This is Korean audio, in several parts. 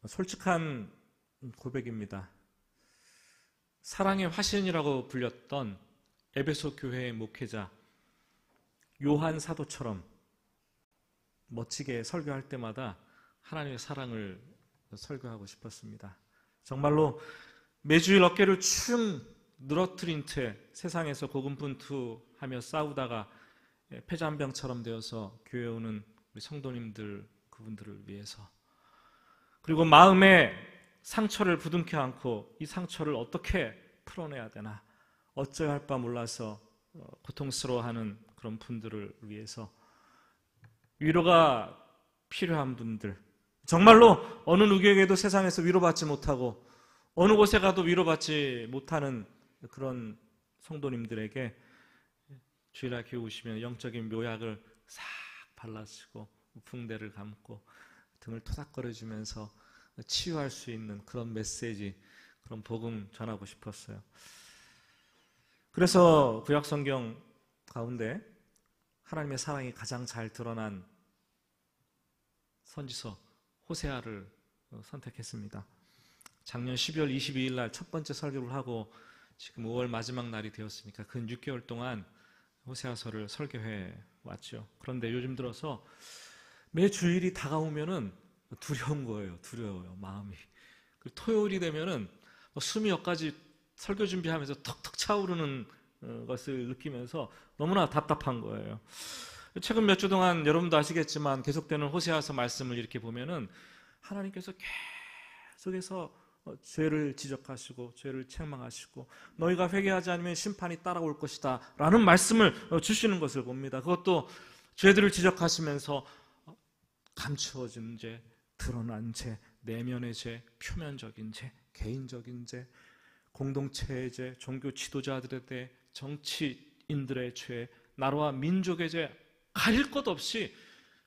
솔직한 고백입니다. 사랑의 화신이라고 불렸던 에베소 교회의 목회자 요한 사도처럼 멋지게 설교할 때마다 하나님의 사랑을 설교하고 싶었습니다. 정말로 매주일 어깨를 축 늘어뜨린 채 세상에서 고군분투하며 싸우다가 폐잔병처럼 되어서 교회에 오는 우리 성도님들, 그분들을 위해서, 그리고 마음에 상처를 부둥켜 안고 이 상처를 어떻게 풀어내야 되나 어쩌야 할 바 몰라서 고통스러워하는 그런 분들을 위해서, 위로가 필요한 분들, 정말로 어느 누구에게도 세상에서 위로받지 못하고 어느 곳에 가도 위로받지 못하는 그런 성도님들에게 주일날 교회 오시면 영적인 묘약을 싹 발라주고 붕대를 감고 등을 토닥거려주면서 치유할 수 있는 그런 메시지, 그런 복음 전하고 싶었어요. 그래서 구약성경 가운데 하나님의 사랑이 가장 잘 드러난 선지서 호세아를 선택했습니다. 작년 12월 22일 날 첫 번째 설교를 하고 지금 5월 마지막 날이 되었으니까 근 6개월 동안 호세아서를 설교해 왔죠. 그런데 요즘 들어서 매 주일이 다가오면은 두려운 거예요. 두려워요, 마음이. 토요일이 되면은 숨이 여기까지 설교 준비하면서 턱턱 차오르는 것을 느끼면서 너무나 답답한 거예요. 최근 몇 주 동안 여러분도 아시겠지만 계속되는 호세아서 말씀을 이렇게 보면은 하나님께서 계속해서 죄를 지적하시고 죄를 책망하시고 너희가 회개하지 않으면 심판이 따라올 것이다 라는 말씀을 주시는 것을 봅니다. 그것도 죄들을 지적하시면서 감추어진 죄, 드러난 죄, 내면의 죄, 표면적인 죄, 개인적인 죄, 공동체의 죄, 종교 지도자들에 대해 정치인들의 죄, 나라와 민족의 죄, 가릴 것 없이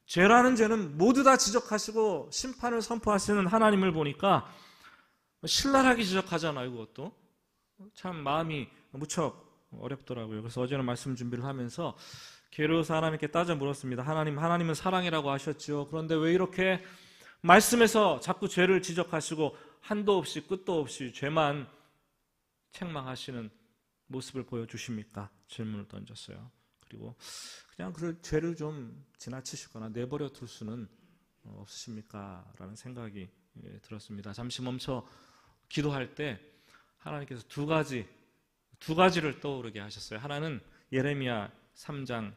죄라는 죄는 모두 다 지적하시고 심판을 선포하시는 하나님을 보니까 신랄하게 지적하잖아요. 그것도 참 마음이 무척 어렵더라고요. 그래서 어제는 말씀 준비를 하면서 게르사 하나님께 따져 물었습니다. 하나님은 사랑이라고 하셨죠. 그런데 왜 이렇게 말씀에서 자꾸 죄를 지적하시고 한도 없이 끝도 없이 죄만 책망하시는 모습을 보여주십니까? 질문을 던졌어요. 그리고 그냥 그 죄를 좀 지나치시거나 내버려 둘 수는 없으십니까? 라는 생각이 들었습니다. 잠시 멈춰 기도할 때 하나님께서 두 가지를 떠오르게 하셨어요. 하나는 예레미야 3장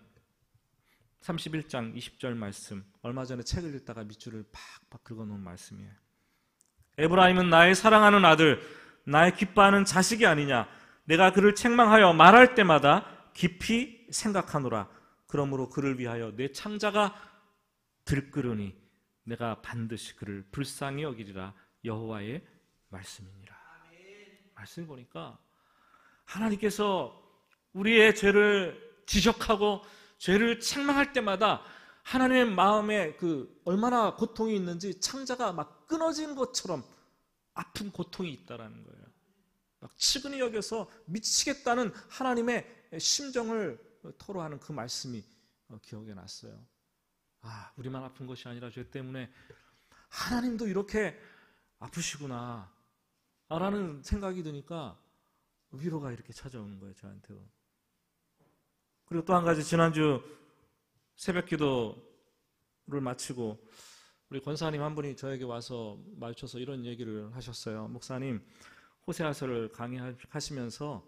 31장 20절 말씀, 얼마 전에 책을 읽다가 밑줄을 팍팍 긁어놓은 말씀이에요. 에브라임은 나의 사랑하는 아들, 나의 기뻐하는 자식이 아니냐. 내가 그를 책망하여 말할 때마다 깊이 생각하노라. 그러므로 그를 위하여 내 창자가 들끓으니 내가 반드시 그를 불쌍히 여기리라. 여호와의 말씀이니라. 말씀을 보니까 하나님께서 우리의 죄를 지적하고 죄를 책망할 때마다 하나님의 마음에 얼마나 고통이 있는지 창자가 막 끊어진 것처럼 아픈 고통이 있다라는 거예요. 막 치근히 여겨서 미치겠다는 하나님의 심정을 토로하는 그 말씀이 기억에 났어요. 우리만 아픈 것이 아니라 죄 때문에 하나님도 이렇게 아프시구나 라는 생각이 드니까 위로가 이렇게 찾아오는 거예요, 저한테도. 그리고 또 한 가지, 지난주 새벽 기도를 마치고 우리 권사님 한 분이 저에게 와서 마주쳐서 이런 얘기를 하셨어요. 목사님, 호세아서를 강의하시면서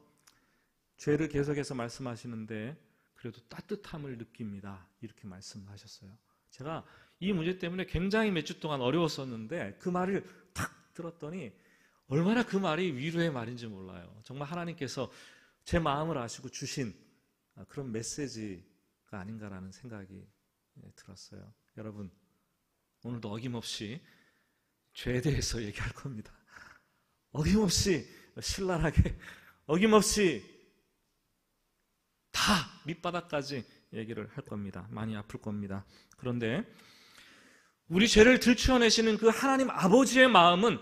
죄를 계속해서 말씀하시는데 그래도 따뜻함을 느낍니다. 이렇게 말씀을 하셨어요. 제가 이 문제 때문에 굉장히 몇 주 동안 어려웠었는데 그 말을 탁 들었더니 얼마나 그 말이 위로의 말인지 몰라요. 정말 하나님께서 제 마음을 아시고 주신 그런 메시지가 아닌가라는 생각이 들었어요. 여러분, 오늘도 어김없이 죄에 대해서 얘기할 겁니다. 어김없이 신랄하게, 어김없이 다 밑바닥까지 얘기를 할 겁니다. 많이 아플 겁니다. 그런데 우리 죄를 들추어내시는 그 하나님 아버지의 마음은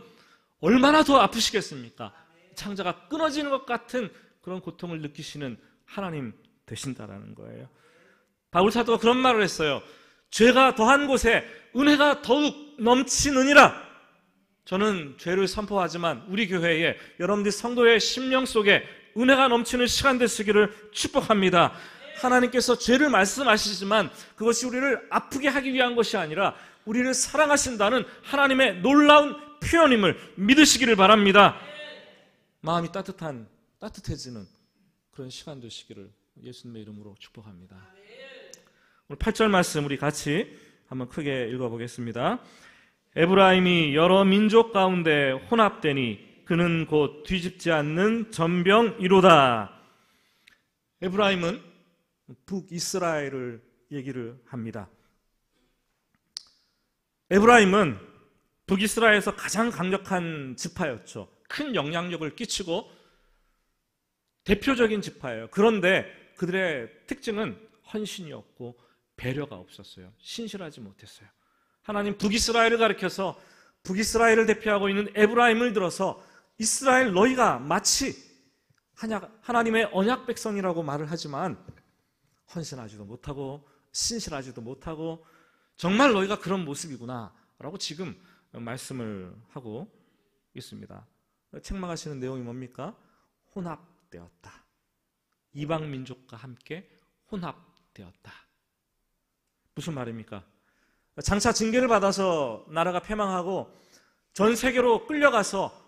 얼마나 더 아프시겠습니까? 창자가 끊어지는 것 같은 그런 고통을 느끼시는 하나님 되신다라는 거예요. 바울 사도가 그런 말을 했어요. 죄가 더한 곳에 은혜가 더욱 넘치느니라. 저는 죄를 선포하지만 우리 교회에 여러분들 성도의 심령 속에 은혜가 넘치는 시간 되시기를 축복합니다. 하나님께서 죄를 말씀하시지만 그것이 우리를 아프게 하기 위한 것이 아니라 우리를 사랑하신다는 하나님의 놀라운 표현임을 믿으시기를 바랍니다. 마음이 따뜻해지는 그런 시간 되시기를 예수님의 이름으로 축복합니다. 오늘 8절 말씀 우리 같이 한번 크게 읽어보겠습니다. 에브라임이 여러 민족 가운데 혼합되니 그는 곧 뒤집지 않는 전병이로다. 에브라임은 북이스라엘을 얘기를 합니다. 에브라임은 북이스라엘에서 가장 강력한 지파였죠. 큰 영향력을 끼치고 대표적인 지파예요. 그런데 그들의 특징은 헌신이었고 배려가 없었어요. 신실하지 못했어요. 하나님 북이스라엘을 가리켜서 북이스라엘을 대표하고 있는 에브라임을 들어서 이스라엘 너희가 마치 하나님의 언약 백성이라고 말을 하지만 헌신하지도 못하고 신실하지도 못하고 정말 너희가 그런 모습이구나 라고 지금 말씀을 하고 있습니다. 책망하시는 내용이 뭡니까? 혼합되었다. 이방 민족과 함께 혼합되었다. 무슨 말입니까? 장차 징계를 받아서 나라가 패망하고 전 세계로 끌려가서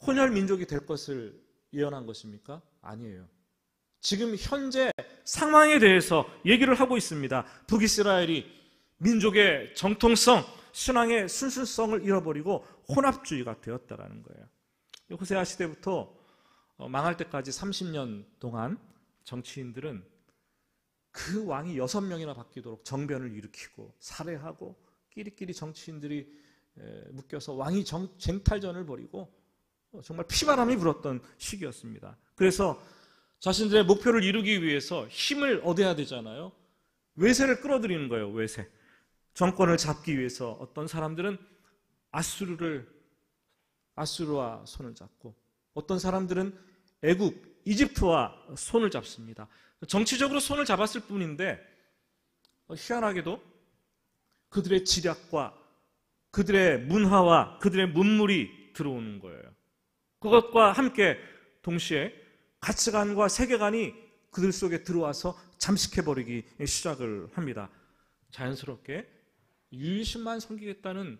혼혈 민족이 될 것을 예언한 것입니까? 아니에요. 지금 현재 상황에 대해서 얘기를 하고 있습니다. 북이스라엘이 민족의 정통성, 신앙의 순수성을 잃어버리고 혼합주의가 되었다라는 거예요. 호세아 시대부터 망할 때까지 30년 동안 정치인들은 그 왕이 6명이나 바뀌도록 정변을 일으키고 살해하고 끼리끼리 정치인들이 묶여서 왕이 쟁탈전을 벌이고 정말 피바람이 불었던 시기였습니다. 그래서 자신들의 목표를 이루기 위해서 힘을 얻어야 되잖아요. 외세를 끌어들이는 거예요. 외세. 정권을 잡기 위해서 어떤 사람들은 아수르와 손을 잡고 어떤 사람들은 애굽, 이집트와 손을 잡습니다. 정치적으로 손을 잡았을 뿐인데 희한하게도 그들의 지략과 그들의 문화와 그들의 문물이 들어오는 거예요. 그것과 함께 동시에 가치관과 세계관이 그들 속에 들어와서 잠식해버리기 시작을 합니다. 자연스럽게 유일신만 섬기겠다는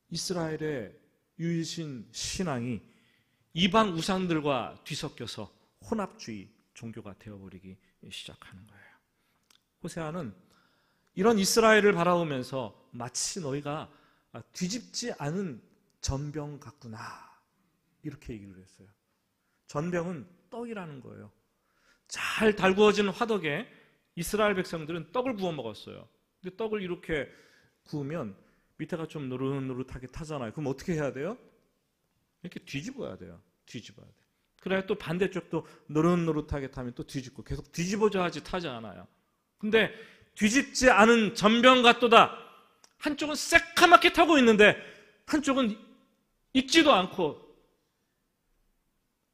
이스라엘의 유일신 신앙이 이방 우상들과 뒤섞여서 혼합주의 종교가 되어버리기 시작하는 거예요. 호세아는 이런 이스라엘을 바라보면서 마치 너희가 뒤집지 않은 전병 같구나 이렇게 얘기를 했어요. 전병은 떡이라는 거예요. 잘 달구어진 화덕에 이스라엘 백성들은 떡을 구워 먹었어요. 근데 떡을 이렇게 구우면 밑에가 좀 노릇노릇하게 타잖아요. 그럼 어떻게 해야 돼요? 이렇게 뒤집어야 돼요. 뒤집어야 돼. 그래야 또 반대쪽도 노릇노릇하게 타면 또 뒤집고 계속 뒤집어져야지 타지 않아요. 근데 뒤집지 않은 전병 같도다. 한쪽은 새카맣게 타고 있는데 한쪽은 익지도 않고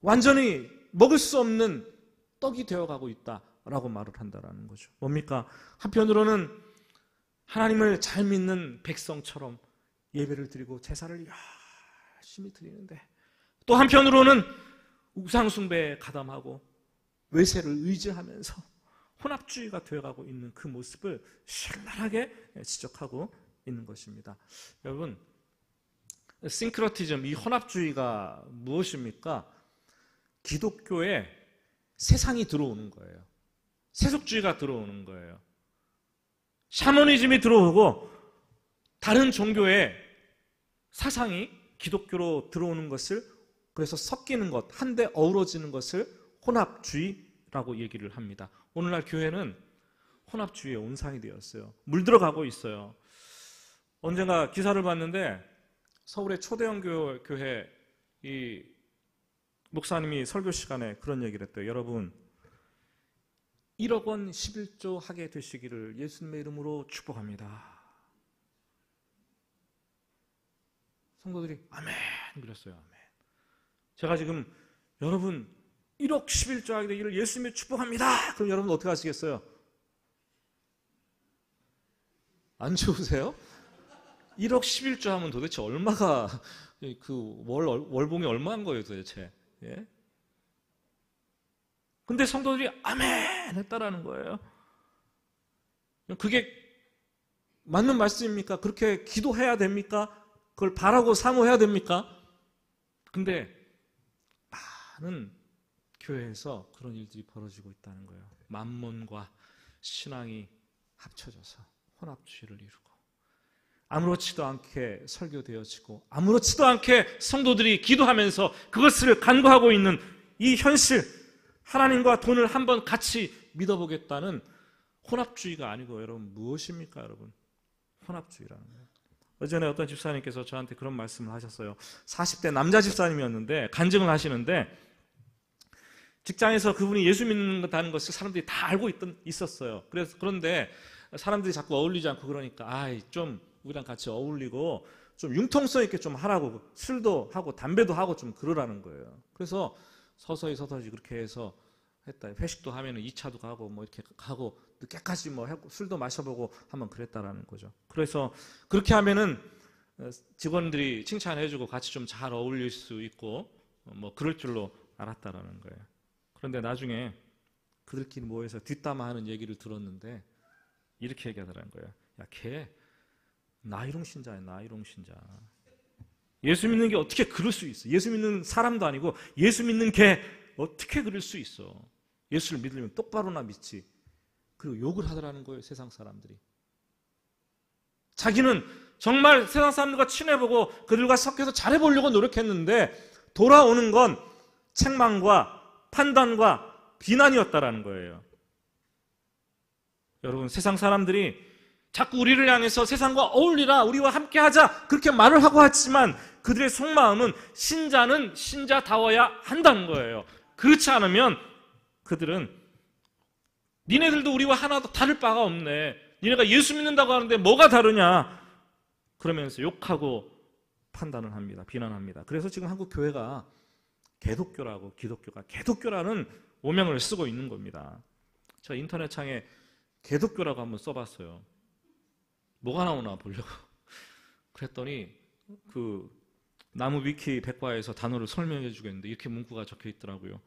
완전히 먹을 수 없는 떡이 되어가고 있다라고 말을 한다라는 거죠. 뭡니까? 한편으로는 하나님을 잘 믿는 백성처럼 예배를 드리고 제사를 열심히 드리는데 또 한편으로는 우상숭배에 가담하고 외세를 의지하면서 혼합주의가 되어가고 있는 그 모습을 신랄하게 지적하고 있는 것입니다. 여러분, 싱크러티즘, 이 혼합주의가 무엇입니까? 기독교에 세상이 들어오는 거예요. 세속주의가 들어오는 거예요. 샤머니즘이 들어오고 다른 종교의 사상이 기독교로 들어오는 것을 그래서 섞이는 것, 한데 어우러지는 것을 혼합주의라고 얘기를 합니다. 오늘날 교회는 혼합주의의 온상이 되었어요. 물들어가고 있어요. 언젠가 기사를 봤는데 서울의 초대형 교회 이 목사님이 설교 시간에 그런 얘기를 했대요. 여러분 1억 원 11조 하게 되시기를 예수님의 이름으로 축복합니다. 성도들이 아멘 그랬어요. 아멘. 제가 지금 여러분 1억 11조 하게 되기를 예수님의 축복합니다. 그럼 여러분 어떻게 하시겠어요? 안 좋으세요? 1억 11조 하면 도대체 얼마가, 그 월봉이 얼마인 거예요 도대체. 예? 근데 성도들이 아멘 했다라는 거예요. 그게 맞는 말씀입니까? 그렇게 기도해야 됩니까? 그걸 바라고 사모해야 됩니까? 근데 많은 교회에서 그런 일들이 벌어지고 있다는 거예요. 만몬과 신앙이 합쳐져서 혼합주의를 이루고 아무렇지도 않게 설교되어지고 아무렇지도 않게 성도들이 기도하면서 그것을 간구하고 있는 이 현실, 하나님과 돈을 한번 같이 믿어보겠다는 혼합주의가 아니고 여러분 무엇입니까? 여러분 혼합주의라는 거예요. 어전에 어떤 집사님께서 저한테 그런 말씀을 하셨어요. 40대 남자 집사님이었는데 간증을 하시는데 직장에서 그분이 예수 믿는다는 것을 사람들이 다 알고 있었어요. 그런데 사람들이 자꾸 어울리지 않고 그러니까 좀 우리랑 같이 어울리고 좀 융통성 있게 좀 하라고, 술도 하고 담배도 하고 좀 그러라는 거예요. 그래서 서서히 그렇게 해서 했다. 회식도 하면은 2차도 가고 뭐 이렇게 가고 늦게까지 뭐 하고 술도 마셔보고 한번 그랬다라는 거죠. 그래서 그렇게 하면은 직원들이 칭찬해주고 같이 좀 잘 어울릴 수 있고 뭐 그럴 줄로 알았다라는 거예요. 그런데 나중에 그들끼리 모여서 뒷담화하는 얘기를 들었는데 이렇게 얘기하더라는 거예요. 야, 걔 나이롱 신자야, 나이롱 신자. 예수 믿는 게 어떻게 그럴 수 있어? 예수 믿는 사람도 아니고 예수 믿는 게 어떻게 그럴 수 있어? 예수를 믿으려면 똑바로나 믿지. 그리고 욕을 하더라는 거예요, 세상 사람들이. 자기는 정말 세상 사람들과 친해보고 그들과 섞여서 잘해보려고 노력했는데 돌아오는 건 책망과 판단과 비난이었다라는 거예요. 여러분, 세상 사람들이 자꾸 우리를 향해서 세상과 어울리라, 우리와 함께하자 그렇게 말을 하고 하지만 그들의 속마음은 신자는 신자다워야 한다는 거예요. 그렇지 않으면 그들은 니네들도 우리와 하나도 다를 바가 없네, 니네가 예수 믿는다고 하는데 뭐가 다르냐 그러면서 욕하고 판단을 합니다. 비난합니다. 그래서 지금 한국 교회가 개독교라고, 기독교가 개독교라는 오명을 쓰고 있는 겁니다. 제가 인터넷 창에 개독교라고 한번 써봤어요. 뭐가 나오나 보려고. 그랬더니 그 나무 위키 백과에서 단어를 설명해 주겠는데 이렇게 문구가 적혀 있더라고요.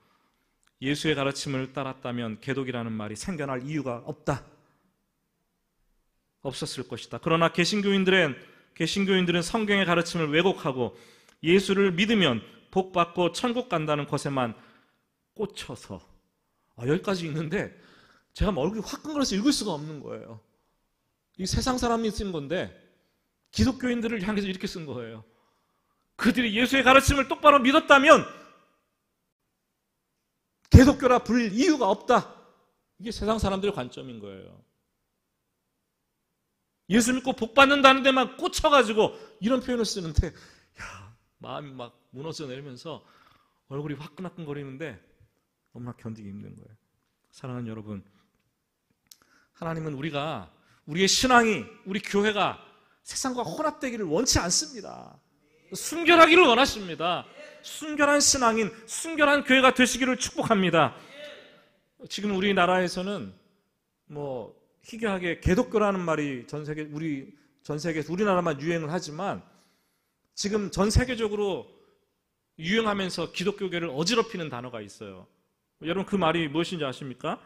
예수의 가르침을 따랐다면 개독이라는 말이 생겨날 이유가 없었을 것이다. 그러나 개신교인들은 성경의 가르침을 왜곡하고 예수를 믿으면 복받고 천국 간다는 것에만 꽂혀서, 여기까지 있는데 제가 얼굴이 화끈거려서 읽을 수가 없는 거예요. 이 세상 사람이 쓴 건데 기독교인들을 향해서 이렇게 쓴 거예요. 그들이 예수의 가르침을 똑바로 믿었다면 개독교라 부를 이유가 없다. 이게 세상 사람들의 관점인 거예요. 예수 믿고 복 받는다는 데만 꽂혀가지고 이런 표현을 쓰는데 마음이 막 무너져 내리면서 얼굴이 화끈화끈거리는데 너무나 견디기 힘든 거예요. 사랑하는 여러분, 하나님은 우리의 신앙이, 우리 교회가 세상과 혼합되기를 원치 않습니다. 순결하기를 원하십니다. 순결한 신앙인, 순결한 교회가 되시기를 축복합니다. 지금 우리나라에서는 뭐 희귀하게 개독교라는 말이 전 세계에서 우리나라만 유행을 하지만 지금 전 세계적으로 유행하면서 기독교계를 어지럽히는 단어가 있어요. 여러분 그 말이 무엇인지 아십니까?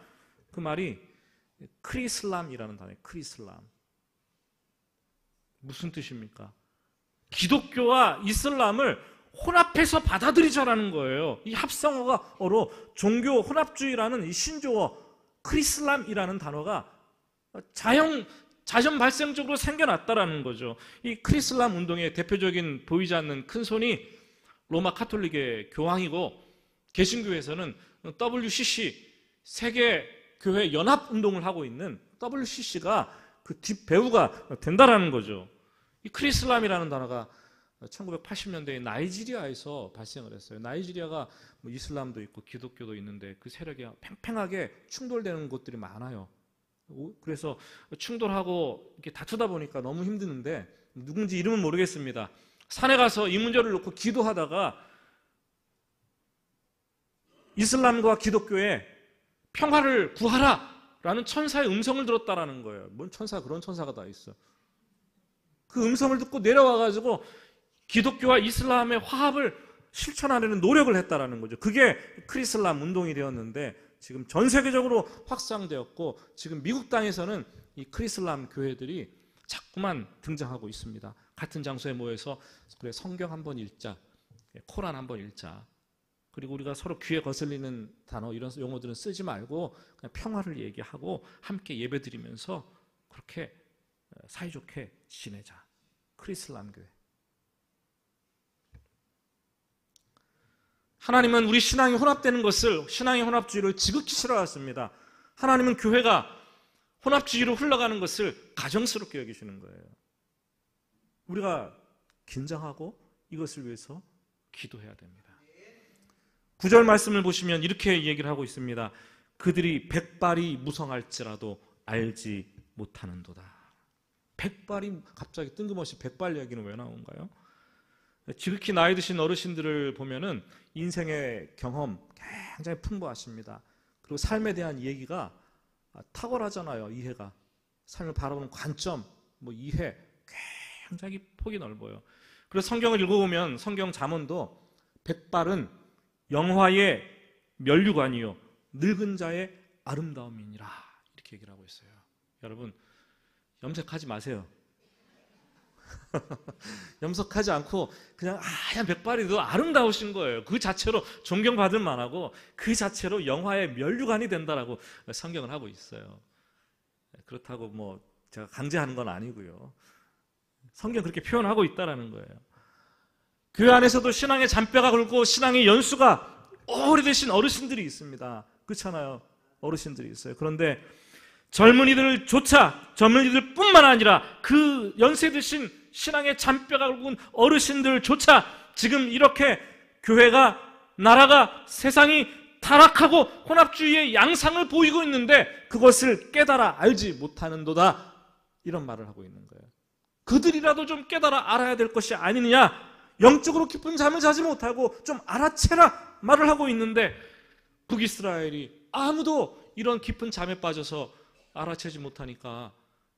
그 말이 크리슬람이라는 단어예요. 크리슬람. 무슨 뜻입니까? 기독교와 이슬람을 혼합해서 받아들이자라는 거예요. 이 합성어로 종교 혼합주의라는 이 신조어 크리슬람이라는 단어가 자연 발생적으로 생겨났다라는 거죠. 이 크리슬람 운동의 대표적인 보이지 않는 큰 손이 로마 카톨릭의 교황이고 개신교에서는 WCC 세계 교회 연합 운동을 하고 있는 WCC가 그 뒷배우가 된다라는 거죠. 이 크리슬람이라는 단어가 1980년대에 나이지리아에서 발생을 했어요. 나이지리아가 뭐 이슬람도 있고 기독교도 있는데 그 세력이 팽팽하게 충돌되는 곳들이 많아요. 그래서 충돌하고 이렇게 다투다 보니까 너무 힘드는데 누군지 이름은 모르겠습니다. 산에 가서 이 문제를 놓고 기도하다가 이슬람과 기독교에 평화를 구하라 라는 천사의 음성을 들었다라는 거예요. 뭔 천사, 그런 천사가 다 있어. 그 음성을 듣고 내려와가지고 기독교와 이슬람의 화합을 실천하려는 노력을 했다라는 거죠. 그게 크리슬람 운동이 되었는데 지금 전 세계적으로 확산되었고 지금 미국 땅에서는 이 크리슬람 교회들이 자꾸만 등장하고 있습니다. 같은 장소에 모여서 그래 성경 한번 읽자, 코란 한번 읽자. 그리고 우리가 서로 귀에 거슬리는 단어 이런 용어들은 쓰지 말고 그냥 평화를 얘기하고 함께 예배드리면서 그렇게 사이좋게 지내자. 크리슬람 교회. 하나님은 우리 신앙이 혼합되는 것을, 신앙의 혼합주의를 지극히 싫어하십니다. 하나님은 교회가 혼합주의로 흘러가는 것을 가정스럽게 여기시는 거예요. 우리가 긴장하고 이것을 위해서 기도해야 됩니다. 9절 말씀을 보시면 이렇게 얘기를 하고 있습니다. 그들이 백발이 무성할지라도 알지 못하는도다. 백발이 갑자기 뜬금없이 백발 이야기는 왜 나온가요? 지극히 나이 드신 어르신들을 보면은 인생의 경험 굉장히 풍부하십니다. 그리고 삶에 대한 얘기가 탁월하잖아요. 이해가. 삶을 바라보는 관점, 이해 굉장히 폭이 넓어요. 그래서 성경을 읽어보면 성경 잠언도 백발은 영화의 면류관이요 늙은 자의 아름다움이니라 이렇게 얘기를 하고 있어요. 여러분 염색하지 마세요. 염색하지 않고 그냥 하얀 백발이도 아름다우신 거예요. 그 자체로 존경받을 만하고 그 자체로 영화의 면류관이 된다라고 성경을 하고 있어요. 그렇다고 제가 강제하는 건 아니고요. 성경 그렇게 표현하고 있다라는 거예요. 교회 안에서도 신앙의 잔뼈가 굵고 신앙의 연수가 오래되신 어르신들이 있습니다. 그렇잖아요. 어르신들이 있어요. 그런데 젊은이들뿐만 아니라 그 연세 드신 신앙의 잔뼈가 굵은 어르신들조차 지금 이렇게 교회가, 나라가, 세상이 타락하고 혼합주의의 양상을 보이고 있는데 그것을 깨달아 알지 못하는도다 이런 말을 하고 있는 거예요. 그들이라도 좀 깨달아 알아야 될 것이 아니느냐, 영적으로 깊은 잠을 자지 못하고 좀 알아채라 말을 하고 있는데 북이스라엘이 아무도 이런 깊은 잠에 빠져서 알아채지 못하니까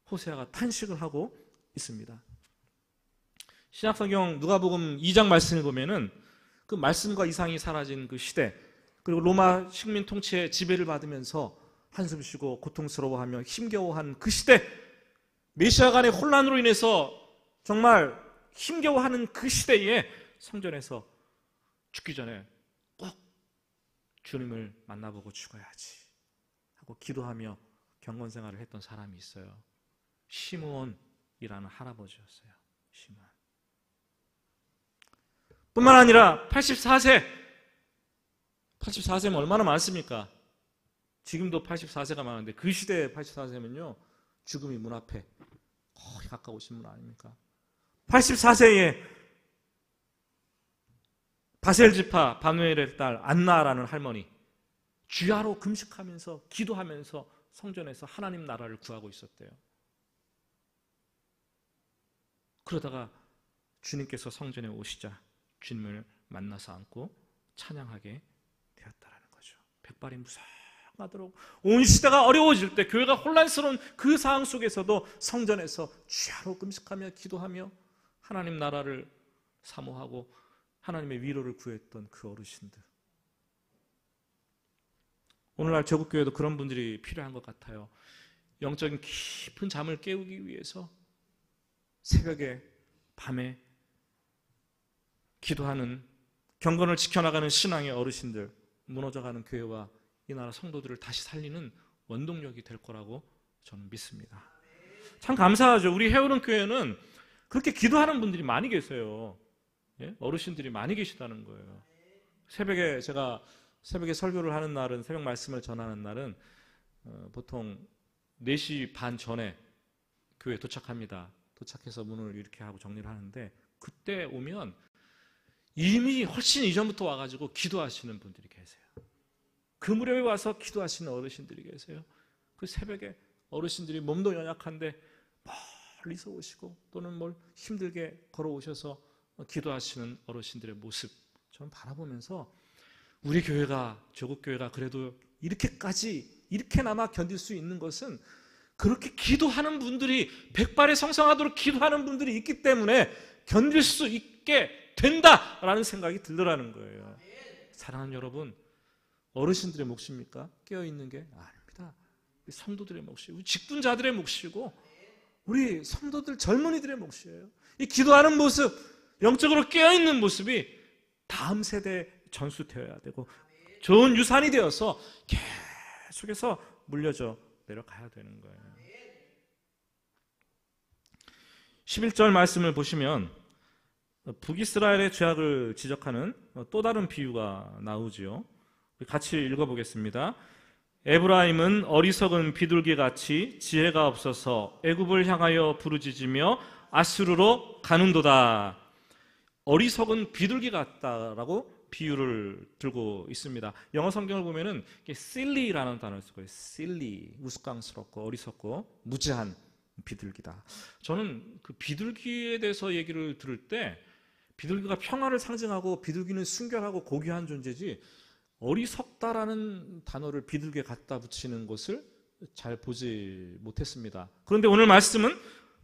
호세아가 탄식을 하고 있습니다. 신약성경 누가복음 2장 말씀을 보면은 그 말씀과 이상이 사라진 그 시대, 그리고 로마 식민 통치의 지배를 받으면서 한숨 쉬고 고통스러워하며 힘겨워한 그 시대, 메시아 간의 혼란으로 인해서 정말 힘겨워하는 그 시대에 성전에서 죽기 전에 꼭 주님을 만나보고 죽어야지 하고 기도하며 경건 생활을 했던 사람이 있어요. 시므온이라는 할아버지였어요. 시므온. 뿐만 아니라 84세면 얼마나 많습니까? 지금도 84세가 많은데 그 시대의 84세면요 죽음이 문 앞에 거의 가까우신 분 아닙니까? 84세에 바셀지파 바누엘의 딸 안나라는 할머니, 주야로 금식하면서 기도하면서 성전에서 하나님 나라를 구하고 있었대요. 그러다가 주님께서 성전에 오시자 주님을 만나서 안고 찬양하게 되었다라는 거죠. 백발이 무성하도록 온 시대가 어려워질 때, 교회가 혼란스러운 그 상황 속에서도 성전에서 주야로 금식하며 기도하며 하나님 나라를 사모하고 하나님의 위로를 구했던 그 어르신들. 오늘날 제국교회도 그런 분들이 필요한 것 같아요. 영적인 깊은 잠을 깨우기 위해서 새벽에, 밤에 기도하는, 경건을 지켜나가는 신앙의 어르신들, 무너져가는 교회와 이 나라 성도들을 다시 살리는 원동력이 될 거라고 저는 믿습니다. 참 감사하죠. 우리 해오른 교회는 그렇게 기도하는 분들이 많이 계세요. 예? 어르신들이 많이 계시다는 거예요. 제가 새벽에 설교를 하는 날은, 새벽 말씀을 전하는 날은 보통 4시 반 전에 교회에 도착합니다. 도착해서 문을 이렇게 하고 정리를 하는데, 그때 오면 이미 훨씬 이전부터 와가지고 기도하시는 분들이 계세요. 그 무렵에 와서 기도하시는 어르신들이 계세요. 그 새벽에 어르신들이 몸도 연약한데 멀리서 오시고 또는 힘들게 걸어오셔서 기도하시는 어르신들의 모습 저는 바라보면서 우리 교회가, 조국교회가 그래도 이렇게까지, 이렇게나마 견딜 수 있는 것은 그렇게 기도하는 분들이, 백발에 성성하도록 기도하는 분들이 있기 때문에 견딜 수 있게 된다라는 생각이 들더라는 거예요. 사랑하는 여러분, 어르신들의 몫입니까? 깨어있는 게? 아닙니다. 우리 성도들의 몫이고, 우리 직분자들의 몫이고, 우리 성도들, 젊은이들의 몫이에요. 이 기도하는 모습, 영적으로 깨어있는 모습이 다음 세대에 전수되어야 되고, 좋은 유산이 되어서 계속해서 물려져 내려가야 되는 거예요. 11절 말씀을 보시면 북이스라엘의 죄악을 지적하는 또 다른 비유가 나오지요. 같이 읽어보겠습니다. 에브라임은 어리석은 비둘기같이 지혜가 없어서 애굽을 향하여 부르짖으며 아수르로 가는도다. 어리석은 비둘기 같다라고 비유를 들고 있습니다. 영어 성경을 보면은 silly라는 단어를 쓰고 있어요. silly, 우스꽝스럽고 어리석고 무지한 비둘기다. 저는 그 비둘기에 대해서 얘기를 들을 때 비둘기가 평화를 상징하고 비둘기는 순결하고 고귀한 존재지, 어리석다라는 단어를 비둘기에 갖다 붙이는 것을 잘 보지 못했습니다. 그런데 오늘 말씀은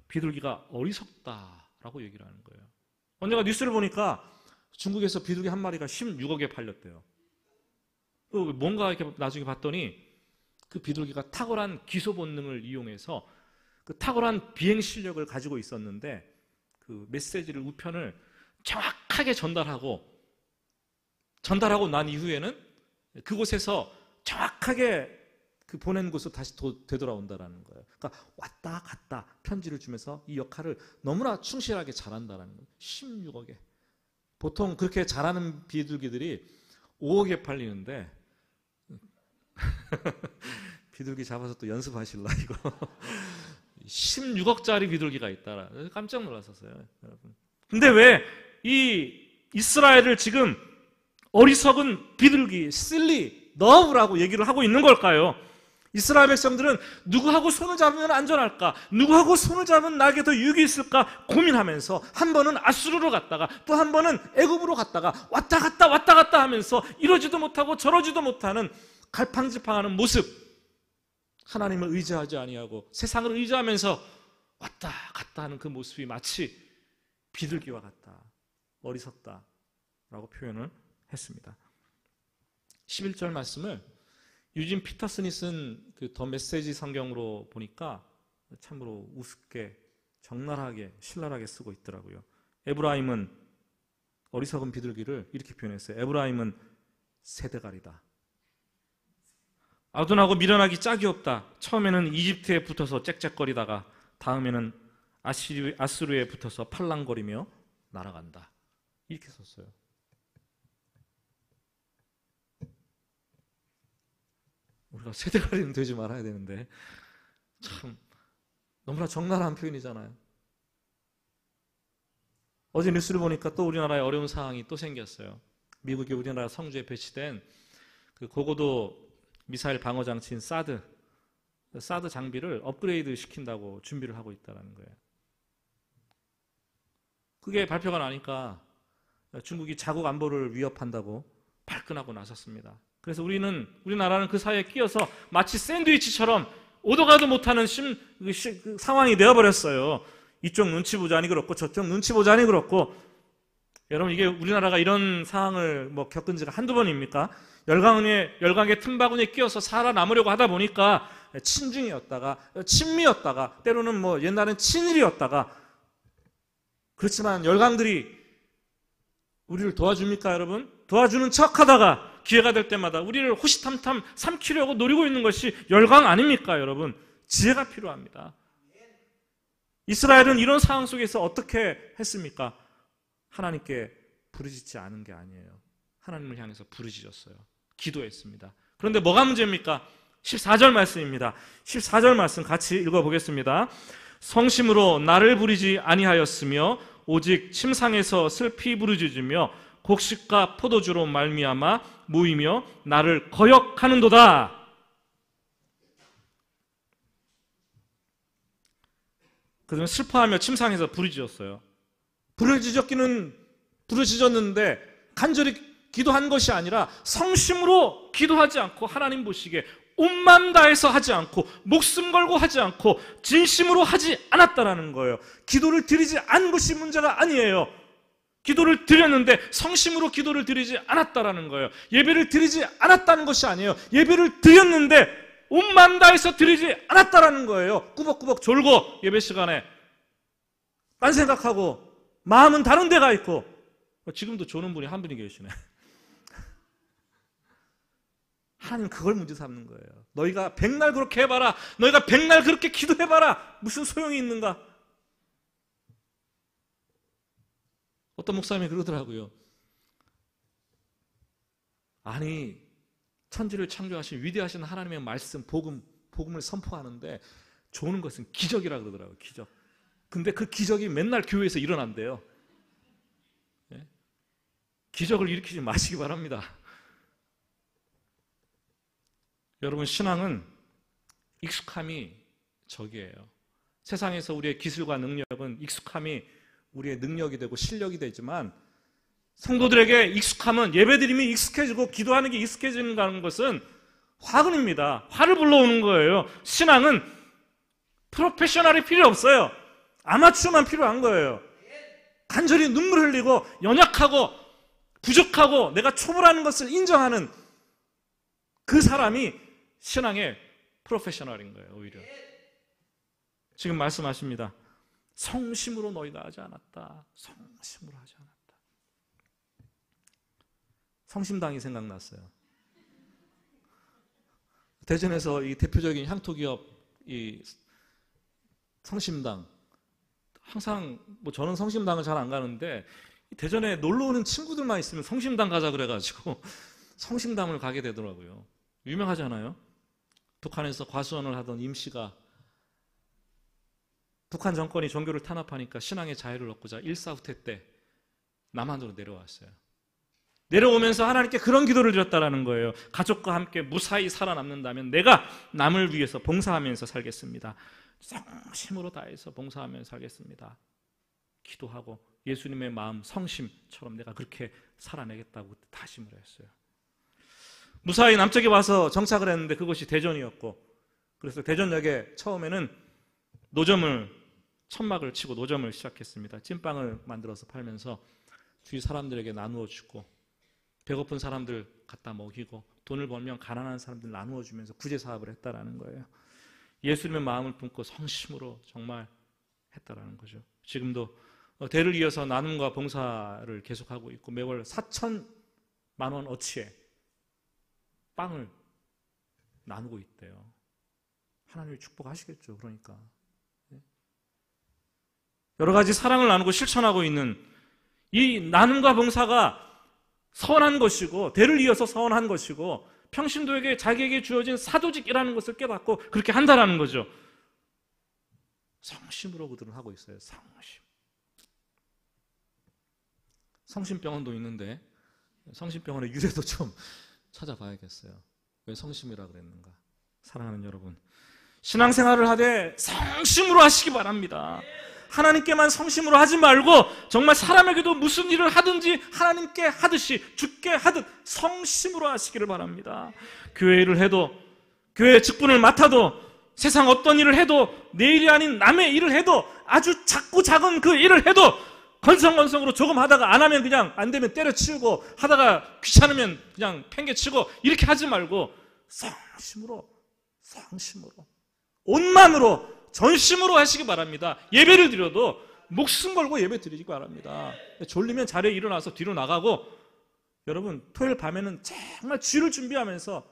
비둘기가 어리석다라고 얘기를 하는 거예요. 언젠가 뉴스를 보니까 중국에서 비둘기 한 마리가 16억에 팔렸대요. 뭔가 이렇게 나중에 봤더니 그 비둘기가 탁월한 기소 본능을 이용해서 그 탁월한 비행 실력을 가지고 있었는데, 그 메시지를, 우편을 정확하게 전달하고 난 이후에는 그곳에서 정확하게 그 보낸 곳으로 다시 되돌아온다라는 거예요. 그러니까 왔다 갔다 편지를 주면서 이 역할을 너무나 충실하게 잘한다라는 거예요. 16억에. 보통 그렇게 잘하는 비둘기들이 5억에 팔리는데 비둘기 잡아서 또 연습하실라 이거. 16억짜리 비둘기가 있다. 깜짝 놀랐었어요, 여러분. 근데 왜 이 이스라엘을 지금 어리석은 비둘기, silly, 너브라고 얘기를 하고 있는 걸까요? 이스라엘 백성들은 누구하고 손을 잡으면 안전할까? 누구하고 손을 잡으면 나에게 더 유익이 있을까? 고민하면서 한 번은 아수르로 갔다가 또 한 번은 애굽으로 갔다가 왔다 갔다 하면서 이러지도 못하고 저러지도 못하는 갈팡질팡하는 모습, 하나님을 의지하지 아니하고 세상을 의지하면서 왔다 갔다 하는 그 모습이 마치 비둘기와 같다, 어리석다라고 표현을 했습니다. 11절 말씀을 유진 피터슨이 쓴 그 더 메시지 성경으로 보니까 참으로 우습게, 적나라하게, 신랄하게 쓰고 있더라고요. 에브라임은, 어리석은 비둘기를 이렇게 표현했어요. 에브라임은 새대가리다. 아둔하고 미련하기 짝이 없다. 처음에는 이집트에 붙어서 짹짹거리다가 다음에는 아수르에 붙어서 팔랑거리며 날아간다. 이렇게 썼어요. 우리가 새대가리는 되지 말아야 되는데 참 너무나 적나라한 표현이잖아요. 어제 뉴스를 보니까 또 우리나라에 어려운 상황이 또 생겼어요. 미국이 우리나라 성주에 배치된 그 고고도 미사일 방어 장치인 사드 장비를 업그레이드 시킨다고 준비를 하고 있다는 거예요. 그게 발표가 나니까 중국이 자국 안보를 위협한다고 발끈하고 나섰습니다. 그래서 우리나라는 그 사이에 끼어서 마치 샌드위치처럼 오도 가도 못하는 그 상황이 되어버렸어요. 이쪽 눈치 보자니 그렇고 저쪽 눈치 보자니 그렇고. 여러분, 이게 우리나라가 이런 상황을 겪은 지가 한두 번입니까? 열강의 틈바구니에 끼어서 살아남으려고 하다 보니까 친중이었다가 친미였다가 때로는 옛날엔 친일이었다가, 그렇지만 열강들이 우리를 도와줍니까, 여러분? 도와주는 척하다가 기회가 될 때마다 우리를 호시탐탐 삼키려고 노리고 있는 것이 열강 아닙니까, 여러분? 지혜가 필요합니다. 이스라엘은 이런 상황 속에서 어떻게 했습니까? 하나님께 부르짖지 않은 게 아니에요. 하나님을 향해서 부르짖었어요. 기도했습니다. 그런데 뭐가 문제입니까? 14절 말씀입니다. 14절 말씀 같이 읽어보겠습니다. 성심으로 나를 부르지 아니하였으며 오직 침상에서 슬피 부르짖으며 곡식과 포도주로 말미암아 모이며 나를 거역하는도다. 그러면 슬퍼하며 침상에서 부르짖었어요. 부르짖었는데 간절히 기도한 것이 아니라 성심으로 기도하지 않고 하나님 보시기에 온 마음 다해서 하지 않고 목숨 걸고 하지 않고 진심으로 하지 않았다라는 거예요. 기도를 드리지 않은 것이 문제가 아니에요. 기도를 드렸는데 성심으로 기도를 드리지 않았다라는 거예요. 예배를 드리지 않았다는 것이 아니에요. 예배를 드렸는데 온 마음 다해서 드리지 않았다라는 거예요. 꾸벅꾸벅 졸고 예배 시간에 딴 생각하고 마음은 다른 데가 있고. 지금도 조는 분이 한 분이 계시네. 하나님 그걸 문제 삼는 거예요. 너희가 백날 그렇게 해봐라. 너희가 백날 그렇게 기도해봐라. 무슨 소용이 있는가? 어떤 목사님이 그러더라고요. 아니, 천지를 창조하신 위대하신 하나님의 말씀, 복음을 선포하는데 조는 것은 기적이라 그러더라고요. 기적. 근데 그 기적이 맨날 교회에서 일어난대요. 예? 기적을 일으키지 마시기 바랍니다. 여러분, 신앙은 익숙함이 적이에요. 세상에서 우리의 기술과 능력은 익숙함이 우리의 능력이 되고 실력이 되지만 성도들에게 익숙함은 예배드림이 익숙해지고 기도하는 게 익숙해지는 것은 화근입니다. 화를 불러오는 거예요. 신앙은 프로페셔널이 필요 없어요. 아마추어만 필요한 거예요. 간절히 눈물 흘리고 연약하고 부족하고 내가 초월하는 것을 인정하는 그 사람이 신앙의 프로페셔널인 거예요. 오히려 지금 말씀하십니다. 성심으로 너희가 하지 않았다. 성심으로 하지 않았다. 성심당이 생각났어요. 대전에서 이 대표적인 향토기업 이 성심당, 항상 뭐 저는 성심당을 잘 안 가는데 대전에 놀러 오는 친구들만 있으면 성심당 가자 그래가지고 성심당을 가게 되더라고요. 유명하잖아요. 북한에서 과수원을 하던 임 씨가 북한 정권이 종교를 탄압하니까 신앙의 자유를 얻고자 1.4후퇴 때 남한으로 내려왔어요. 내려오면서 하나님께 그런 기도를 드렸다라는 거예요. 가족과 함께 무사히 살아남는다면 내가 남을 위해서 봉사하면서 살겠습니다. 성심으로 다해서 봉사하면서 살겠습니다. 기도하고 예수님의 마음 성심처럼 내가 그렇게 살아내겠다고 다짐을 했어요. 무사히 남쪽에 와서 정착을 했는데 그것이 대전이었고, 그래서 대전역에 처음에는 노점을 천막을 치고 노점을 시작했습니다. 찐빵을 만들어서 팔면서 주위 사람들에게 나누어 주고, 배고픈 사람들 갖다 먹이고, 돈을 벌면 가난한 사람들 나누어 주면서 구제 사업을 했다라는 거예요. 예수님의 마음을 품고 성심으로 정말 했다라는 거죠. 지금도 대를 이어서 나눔과 봉사를 계속하고 있고 매월 4,000만 원 어치의 빵을 나누고 있대요. 하나님이 축복하시겠죠. 그러니까 여러 가지 사랑을 나누고 실천하고 있는 이 나눔과 봉사가 선한 것이고 대를 이어서 선한 것이고 평신도에게 자기에게 주어진 사도직이라는 것을 깨닫고 그렇게 한다라는 거죠. 성심으로 그들은 하고 있어요. 성심. 성심병원도 있는데 성심병원의 유래도 좀 찾아봐야겠어요. 왜 성심이라 그랬는가? 사랑하는 여러분, 신앙생활을 하되 성심으로 하시기 바랍니다. 하나님께만 성심으로 하지 말고 정말 사람에게도 무슨 일을 하든지 하나님께 하듯이 주께 하듯 성심으로 하시기를 바랍니다. 교회 일을 해도, 교회 직분을 맡아도, 세상 어떤 일을 해도, 내 일이 아닌 남의 일을 해도, 아주 작고 작은 그 일을 해도 건성건성으로 조금 하다가 안 하면 그냥 안 되면 때려치우고, 하다가 귀찮으면 그냥 팽개치고 이렇게 하지 말고 성심으로 온 마음으로 전심으로 하시기 바랍니다. 예배를 드려도 목숨 걸고 예배 드리기 바랍니다. 졸리면 자리에 일어나서 뒤로 나가고, 여러분 토요일 밤에는 정말 주일을 준비하면서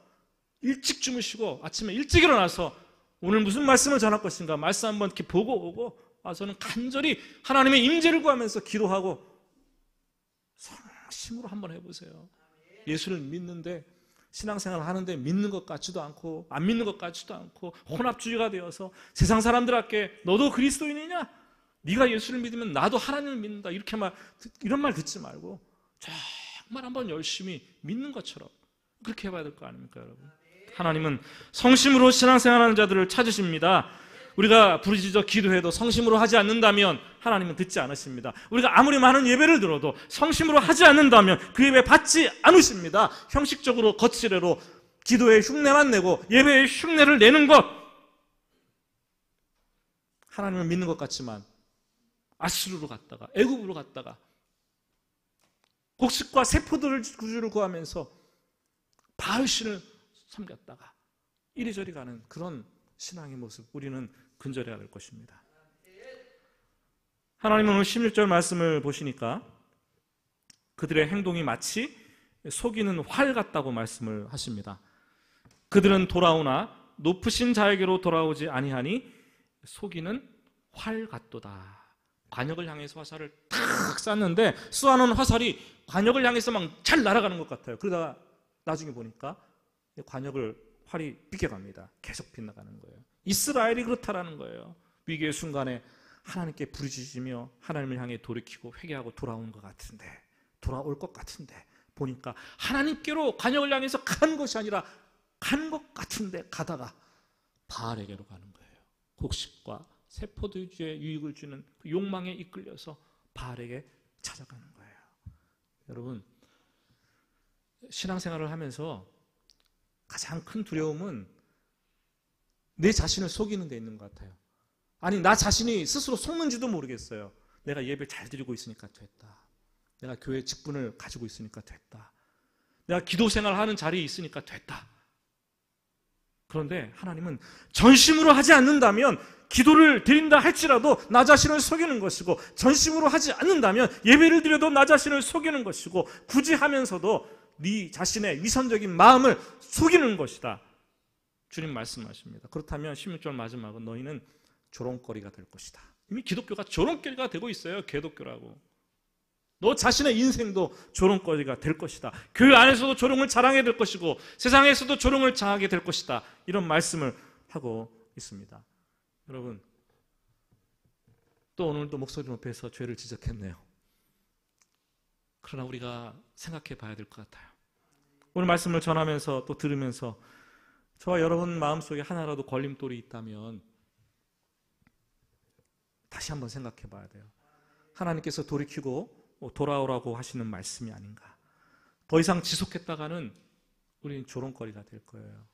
일찍 주무시고 아침에 일찍 일어나서 오늘 무슨 말씀을 전할 것인가 말씀 한번 이렇게 보고 오고 와서는 간절히 하나님의 임재를 구하면서 기도하고 성심으로 한번 해보세요. 예수를 믿는데, 신앙생활을 하는데 믿는 것 같지도 않고 안 믿는 것 같지도 않고 혼합주의가 되어서 세상 사람들에게 너도 그리스도인이냐? 네가 예수를 믿으면 나도 하나님을 믿는다. 이런 말 듣지 말고 정말 한번 열심히 믿는 것처럼 그렇게 해봐야 될 거 아닙니까, 여러분? 하나님은 성심으로 신앙생활하는 자들을 찾으십니다. 우리가 부르짖어 기도해도 성심으로 하지 않는다면 하나님은 듣지 않으십니다. 우리가 아무리 많은 예배를 들어도 성심으로 하지 않는다면 그 예배 받지 않으십니다. 형식적으로 거칠애로 기도의 흉내만 내고 예배의 흉내를 내는 것, 하나님을 믿는 것 같지만 아수르로 갔다가 애굽으로 갔다가 곡식과 세포들을 구주를 구하면서 바알신을 섬겼다가 이리저리 가는 그런 신앙의 모습, 우리는 근절해야 될 것입니다. 하나님은 오늘 16절 말씀을 보시니까 그들의 행동이 마치 속이는 활 같다고 말씀을 하십니다. 그들은 돌아오나 높으신 자에게로 돌아오지 아니하니 속이는 활 같도다. 관역을 향해서 화살을 탁 쐈는데 쏘아놓은 화살이 관역을 향해서 막 잘 날아가는 것 같아요. 그러다가 나중에 보니까 관역을 활이 빗겨갑니다. 계속 빗나가는 거예요. 이스라엘이 그렇다라는 거예요. 위기의 순간에 하나님께 부르짖으며 하나님을 향해 돌이키고 회개하고 돌아오는 것 같은데, 돌아올 것 같은데 보니까 하나님께로 관역을 향해서 간 것이 아니라 간 것 같은데 가다가 바알에게로 가는 거예요. 곡식과 세포들주의 유익을 주는 그 욕망에 이끌려서 바알에게 찾아가는 거예요. 여러분, 신앙생활을 하면서 가장 큰 두려움은 내 자신을 속이는 데 있는 것 같아요. 아니, 나 자신이 스스로 속는지도 모르겠어요. 내가 예배를 잘 드리고 있으니까 됐다. 내가 교회 직분을 가지고 있으니까 됐다. 내가 기도 생활하는 자리에 있으니까 됐다. 그런데 하나님은 전심으로 하지 않는다면, 기도를 드린다 할지라도 나 자신을 속이는 것이고, 전심으로 하지 않는다면 예배를 드려도 나 자신을 속이는 것이고, 굳이 하면서도 네 자신의 위선적인 마음을 속이는 것이다. 주님 말씀하십니다. 그렇다면 16절 마지막은 너희는 조롱거리가 될 것이다. 이미 기독교가 조롱거리가 되고 있어요. 개독교라고. 너 자신의 인생도 조롱거리가 될 것이다. 교회 안에서도 조롱을 자랑해야 될 것이고 세상에서도 조롱을 당하게 될 것이다. 이런 말씀을 하고 있습니다. 여러분, 또 오늘도 목소리 높여서 죄를 지적했네요. 그러나 우리가 생각해 봐야 될 것 같아요. 오늘 말씀을 전하면서 또 들으면서 저와 여러분 마음속에 하나라도 걸림돌이 있다면 다시 한번 생각해 봐야 돼요. 하나님께서 돌이키고 돌아오라고 하시는 말씀이 아닌가. 더 이상 지속했다가는 우리는 조롱거리가 될 거예요.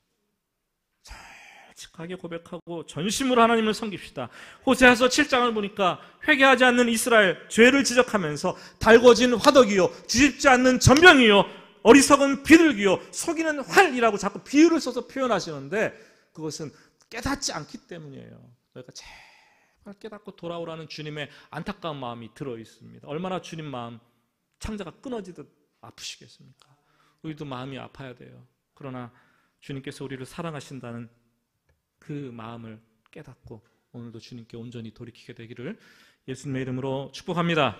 솔직하게 고백하고 전심으로 하나님을 섬깁시다. 호세아서 7장을 보니까 회개하지 않는 이스라엘, 죄를 지적하면서 달궈진 화덕이요, 뒤집지 않는 전병이요, 어리석은 비둘기요, 속이는 활이라고 자꾸 비유를 써서 표현하시는데 그것은 깨닫지 않기 때문이에요. 그러니까 제발 깨닫고 돌아오라는 주님의 안타까운 마음이 들어있습니다. 얼마나 주님 마음, 창자가 끊어지듯 아프시겠습니까? 우리도 마음이 아파야 돼요. 그러나 주님께서 우리를 사랑하신다는 그 마음을 깨닫고 오늘도 주님께 온전히 돌이키게 되기를 예수님의 이름으로 축복합니다.